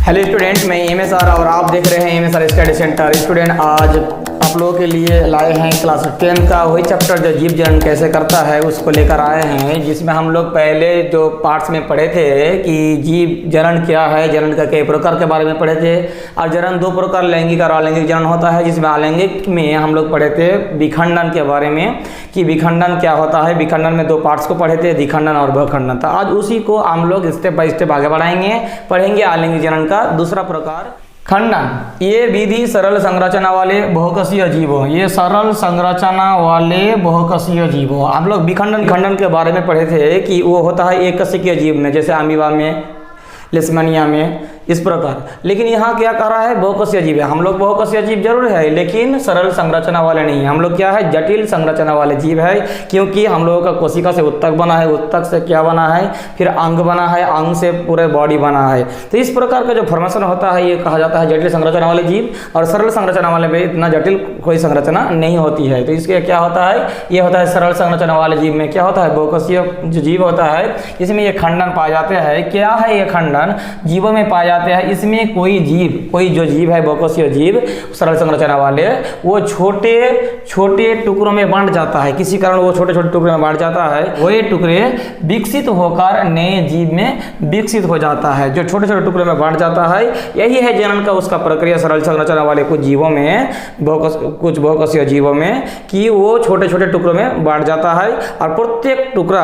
Hello student, मैं M S R और आप देख रहे हैं M S R study centre. Student, आज आप लोगों के लिए लाए हैं क्लास 10 का वही चैप्टर जो जीव जनन कैसे करता है उसको लेकर आए हैं, जिसमें हम लोग पहले जो पार्ट्स में पढ़े थे कि जीव जनन क्या है, जनन का कई प्रकार के बारे में पढ़े थे। और जनन दो प्रकार, लैंगिक और अलैंगिक जनन होता है, जिसमें अलैंगिक में हम लोग पढ़े थे विखंडन के बारे में कि विखंडन क्या होता है। विखंडन में दो पार्ट्स को पढ़े थे, द्विखंडन और बहुखंडन। तो आज उसी को हम लोग स्टेप बाय स्टेप आगे बढ़ाएंगे, पढ़ेंगे अलैंगिक जनन का दूसरा प्रकार खंडन। ये विधि सरल संरचना वाले बहुकोषीय जीवों, ये सरल संरचना वाले बहुकोषीय जीवों। हम लोग विखंडन खंडन के बारे में पढ़े थे कि वो होता है एक कोशिकीय जीव में, जैसे अमीबा में, लेशमैनिया में, इस प्रकार। लेकिन यहाँ क्या कह रहा है, बहुकोषीय जीव है। हम लोग बहुकोषीय जीव जरूर है, लेकिन सरल संरचना वाले नहीं। हम लोग क्या है, जटिल संरचना वाले जीव है, क्योंकि हम लोगों का कोशिका से उत्तक बना है, उत्तक से क्या बना है, फिर अंग बना है, अंग से पूरे बॉडी बना है। तो इस प्रकार का जो फॉर्मेशन होता है ये कहा जाता है जटिल संरचना वाले जीव। और सरल संरचना वाले में इतना जटिल कोई संरचना नहीं होती है। तो इसके क्या होता है, ये होता है सरल संरचना वाले जीव में क्या होता है, बहुकोषीय जो जीव होता है इसमें ये खंडन पाए जाते हैं। क्या है ये खंडन, जीवों में पाए जाते हैं। इसमें कोई जो जीव है बहुकोषीय जीव सरल संरचना वाले, वो छोटे छोटे टुकड़ों में बांट जाता है। किसी कारण वो छोटे छोटे टुकड़े में बांट जाता है, वही टुकड़े विकसित होकर नए जीव में विकसित हो जाता है। जो छोटे छोटे टुकड़े में बांट जाता है, यही है जनन का उसका प्रक्रिया सरल संरचना वाले कुछ जीवों में, कुछ बहुकोषीय जीवों में, कि वो छोटे छोटे टुकड़ों में बांट जाता है और प्रत्येक टुकड़ा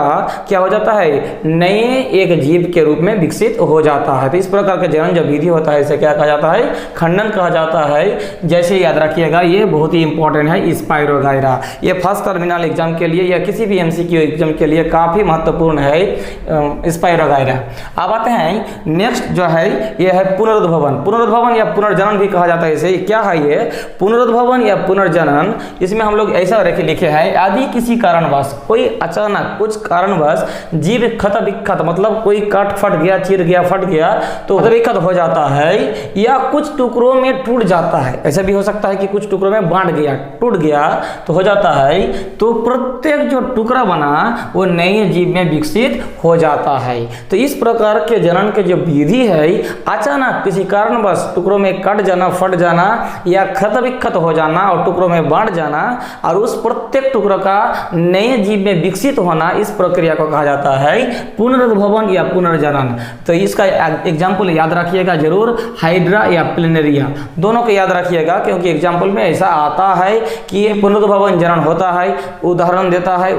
क्या हो जाता है, नए एक जीव के रूप में विकसित हो जाता है। तो इस प्रकार के जनन जो विधि होता है इसे क्या कहा जाता है, खंडन कहा जाता है। जैसे याद रखिएगा, ये बहुत ही इंपॉर्टेंट है, स्पाइरोगाइरा। ये फर्स्ट टर्मिनल एग्जाम के लिए या किसी भी एमसीक्यू एग्जाम के लिए काफी महत्वपूर्ण है स्पाइरोगाइरा। अब आते हैं नेक्स्ट जो है, ये है पुनरुद्भवन। पुनरुद्भवन या पुनर्जनन भी कहा जाता है इसे। क्या है ये पुनरुद्भवन या पुनर्जनन? इसमें हम लोग ऐसा लिखे हैं, यदि किसी कारणवश, कोई अचानक कुछ कारणवश जीव क्षत विक्षत, मतलब कोई काट फट गया, चिर गया, फट गया, तो विक्षत हो जाता है, या कुछ टुकड़ों में टूट जाता है। ऐसा भी हो सकता है कि कुछ टुकड़ों में बांट गया, टूट गया तो हो जाता है, तो प्रत्येक जो टुकड़ा बना वो नए जीव में विकसित हो जाता है। तो इस प्रकार के जनन के जो विधि है, अचानक किसी कारणवश टुकड़ों में कट जाना, फट जाना या क्षत विक्षत हो जाना और टुकड़ों में बांट जाना और उस प्रत्येक टुकड़ों का नए जीव में विकसित होना, इस प्रक्रिया को कहा जाता है पुनरुद्भवन या पुनर्जनन। तो इसका एग्जाम्पल याद रखिएगा जरूर, हाइड्रा या प्लेनेरिया, दोनों को याद रखिएगा, क्योंकि एग्जाम्पल में ऐसा आता है कि ये पुनरुद्भवन जनन होता है। उदाहरण देता है,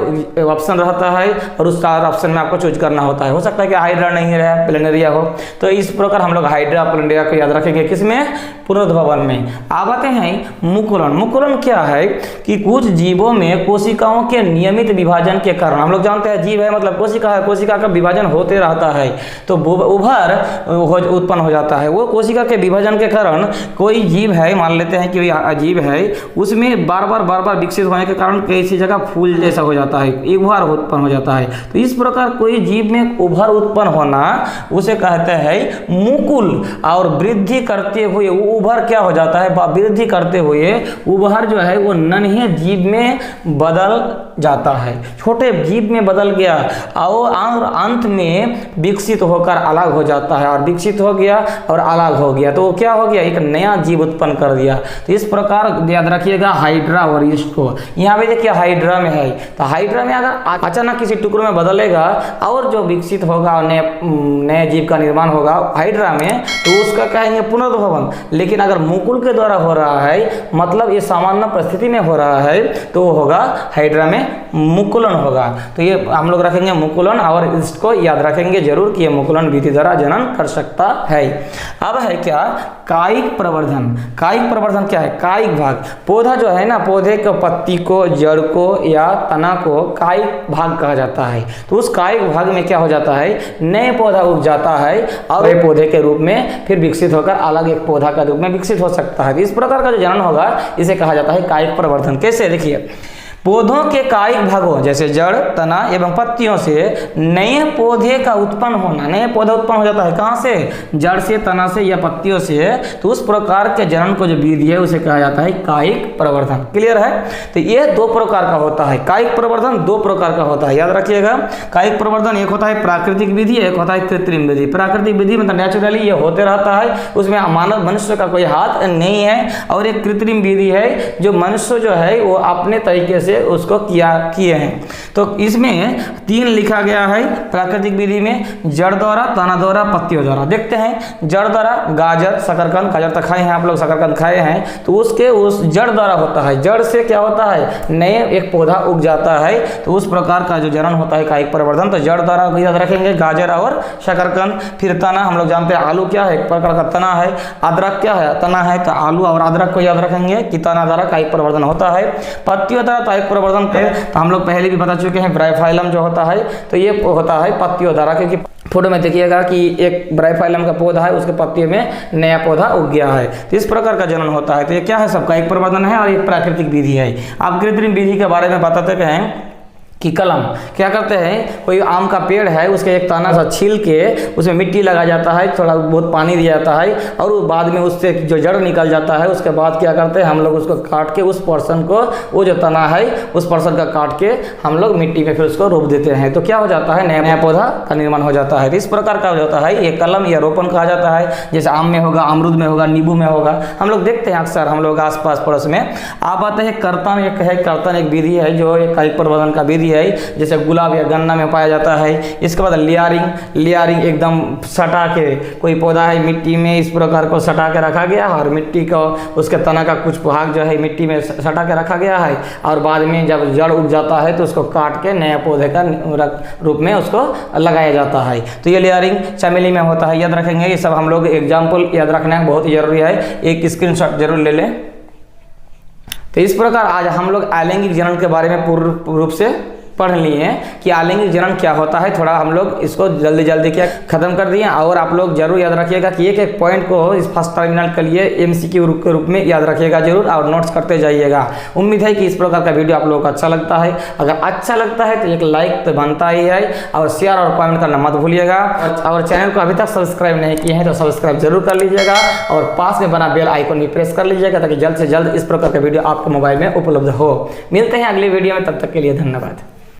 ऑप्शन रहता है और उसका ऑप्शन में आपको चूज करना होता है। हो सकता है कि हाइड्रा नहीं रहे, प्लेनेरिया हो। तो इस प्रकार हम लोग हाइड्रा प्लेनेरिया को याद रखेंगे, किसमें, पुनरुद्भवन में। अब आते हैं मुकुलन। मुकुलन क्या है कि कुछ जीवों में कोशिकाओं के नियमित विभाजन के कारण, हम लोग जानते हैं जीव है मतलब कोशिका है, कोशिका का विभाजन होते रहता है, तो उभर उत्पन्न हो जाता है। वो कोशिका के विभाजन के कारण कोई जीव है, मान लेते हैं कि अजीब है, उसमें बार बार विकसित होने के कारण किसी जगह फूल जैसा हो जाता है, उभर उत्पन्न हो जाता है। तो इस प्रकार कोई जीव में उभर उत्पन्न होना उसे कहते हैं मुकुल। और वृद्धि करते हुए वो उभर क्या हो जाता है, वृद्धि करते हुए उभर जो है वो नन्हे जीव में बदल जाता है, छोटे जीव में बदल गया और अंत में विकसित होकर अलग हो जाता है। और विकसित हो गया और अलग हो गया तो वो क्या हो गया, एक नया जीव उत्पन्न कर दिया। तो इस प्रकार याद रखिएगा हाइड्रा और इसको। यहाँ पे देखिए हाइड्रा में है, तो हाइड्रा में अगर अचानक किसी टुकड़े में बदलेगा और जो विकसित होगा और नए जीव का निर्माण होगा हाइड्रा में, तो उसका कहेंगे पुनरुद्भवन। लेकिन अगर मुकुल के द्वारा हो रहा है, मतलब ये सामान्य परिस्थिति में हो रहा है, तो वो होगा हाइड्रा में मुकुलन होगा। तो ये हम लोग रखेंगे मुकुलन, और इसको याद रखेंगे जरूर कि ये मुकुलन विधि द्वारा जनन कर सकता है। अब है क्या, कायिक प्रवर्धन। कायिक प्रवर्धन क्या है, कायिक भाग। पौधा जो है ना, पौधे के पत्ती को, जड़ को या तना को कायिक भाग कहा जाता है। तो उस कायिक भाग में क्या हो जाता है, नए पौधा उग जाता है और ये पौधे के रूप में फिर विकसित होकर अलग एक पौधा का रूप में विकसित हो सकता है। इस प्रकार का जो जनन होगा इसे कहा जाता है कायिक प्रवर्धन। कैसे, देखिए पौधों के कायिक भागों जैसे जड़, तना एवं पत्तियों से नए पौधे का उत्पन्न होना। नए पौधा उत्पन्न हो जाता है कहाँ से? जड़ से, तना से या पत्तियों से। तो उस प्रकार के जनन को जो विधि है उसे कहा जाता है कायिक प्रवर्धन। क्लियर है? तो ये दो प्रकार का होता है। कायिक प्रवर्धन दो प्रकार का होता है, याद रखिएगा। कायिक प्रवर्धन एक होता है प्राकृतिक विधि, एक होता है कृत्रिम विधि। प्राकृतिक विधि मतलब नेचुरली ये होते रहता है, उसमें मानव मनुष्य का कोई हाथ नहीं है। और एक कृत्रिम विधि है जो मनुष्य जो है वो अपने तरीके से उसको किए हैं। तो इसमें 3 लिखा गया है प्राकृतिक विधि में, जड़ द्वारा, तना द्वारा, पत्तियों द्वारा। देखते हैं जड़ द्वारा, गाजर, शकरकंद, गाजर तो खाए हैं आप लोग, शकरकंद खाए हैं, तो उसके उस जड़ द्वारा होता है। जड़ से क्या होता है? नए एक पौधा उग जाता है। तो उस प्रकार का जो जनन होता है कायिक प्रवर्धन, तो जड़ द्वारा याद रखेंगे गाजर और शकरकंद। फिर तना, हम लोग जानते हैं आलू क्या है? एक प्रकार का तना है। अदरक क्या है? तना है। तो आलू और अदरक को याद रखेंगे कि तना द्वारा कायिक प्रवर्धन होता है। पत्तियों द्वारा कायिक प्रवर्धन पे तो हम लोग पहले भी बता चुके हैं, ब्राइफाइलम जो होता है तो ये होता है पत्तियों द्वारा, क्योंकि फोटो में देखिएगा कि एक ब्राइफाइलम का पौधा है, उसके पत्तियों में नया पौधा उग गया है। तो इस प्रकार का जनन होता है। तो ये क्या है? सबका एक प्रवर्धन है और एक प्राकृतिक विधि है। आप कृत्रिम विधि के बारे में बताते हैं कि कलम क्या करते हैं, कोई आम का पेड़ है उसके एक तना सा छील के उसमें मिट्टी लगा जाता है, थोड़ा बहुत पानी दिया जाता है और बाद में उससे जो जड़ निकल जाता है, उसके बाद क्या करते हैं हम लोग उसको काट के उस पोर्शन को, वो जो तना है उस पोर्शन का काट के हम लोग मिट्टी में फिर उसको रोप देते हैं। तो क्या हो जाता है? नया पौधा का निर्माण हो जाता है। तो इस प्रकार का होता है ये कलम या रोपण कहा जाता है। जैसे आम में होगा, अमरूद में होगा, नींबू में होगा, हम लोग देखते हैं अक्सर हम लोग आस पास पड़ोस में। आप आते हैं कर्तन, एक है कर्तन, एक विधि है जो एक कायिक प्रवर्धन का विधि है, जैसे गुलाब या गन्ना में पाया जाता है। इसके बाद लेयरिंग एकदम सटा के, कोई पौधा है मिट्टी में इस प्रकार को सटा के रखा गया है और मिट्टी को उसके तना का कुछ भाग जो है मिट्टी में सटा के रखा गया है और बाद में जब जड़ उग जाता है तो उसको काट के नया पौधे का रूप में उसको लगाया जाता है। तो ये लेयरिंग चमेली में होता है, याद रखेंगे। ये सब हम लोग एग्जाम्पल याद रखना बहुत ही जरूरी है, एक स्क्रीनशॉट जरूर ले लें। तो इस प्रकार आज हम लोग अलैंगिक जनन के बारे में पूर्ण रूप से पढ़ लिए हैं कि अलैंगिक जनन क्या होता है। थोड़ा हम लोग इसको जल्दी क्या खत्म कर दिए। और आप लोग जरूर याद रखिएगा कि एक पॉइंट को इस फर्स्ट टर्मिनल के लिए एमसीक्यू के रूप में याद रखिएगा जरूर और नोट्स करते जाइएगा। उम्मीद है कि इस प्रकार का वीडियो आप लोगों को अच्छा लगता है। अगर अच्छा लगता है तो एक लाइक तो बनता ही है और शेयर और कमेंट करना मत भूलिएगा। और चैनल को अभी तक सब्सक्राइब नहीं किए हैं तो सब्सक्राइब जरूर कर लीजिएगा और पास में बना बेल आइकन भी प्रेस कर लीजिएगा ताकि जल्द से जल्द इस प्रकार का वीडियो आपके मोबाइल में उपलब्ध हो। मिलते हैं अगली वीडियो में, तब तक के लिए धन्यवाद।